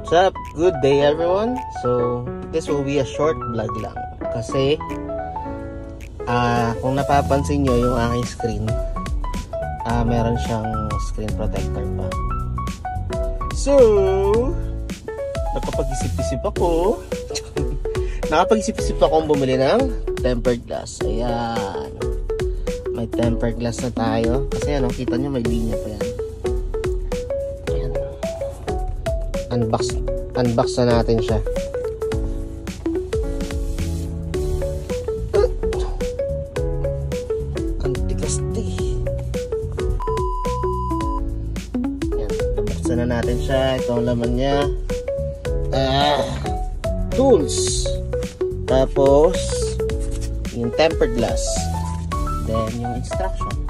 What's up? Good day everyone. So this will be a short vlog lang kasi kung napapansin nyo yung aking screen, meron siyang screen protector pa. So nakapag-isip-isip ako akong bumili ng tempered glass. Ayan, may tempered glass na tayo kasi ano, kita nyo may linya pa yan. Unbox na natin siya. Antikasti. Yan, unboxan na natin siya. Ito ang laman niya. Tools. Tapos yung tempered glass. Then yung instruction.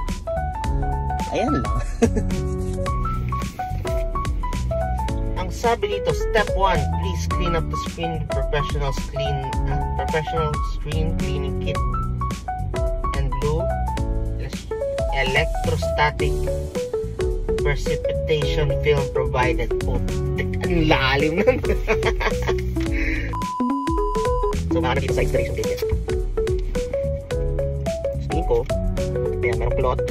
Ayan lang. Sabi dito, step 1, please clean up the screen with professional screen cleaning kit and blue electrostatic precipitation film provided. Oh, ang lalim nun. So makana dito sa installation kit yan. Screen ko, ayan, merong cloth,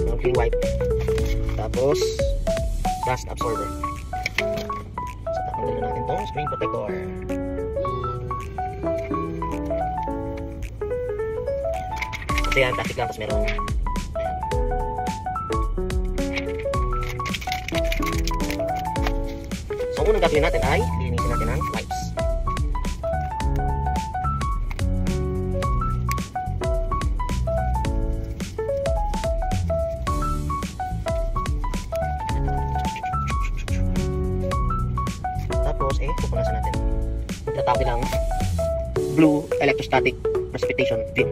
merong clean wipe, tapos dust absorber. Tanggalin natin itong screen protector. Ito yan, plastic lang, tapos meron. Ayan. So, unang gagawin natin ay linisin natin ang wipes. Pupunasan natin. Tinatawag ng blue electrostatic precipitation film.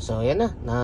So yan na.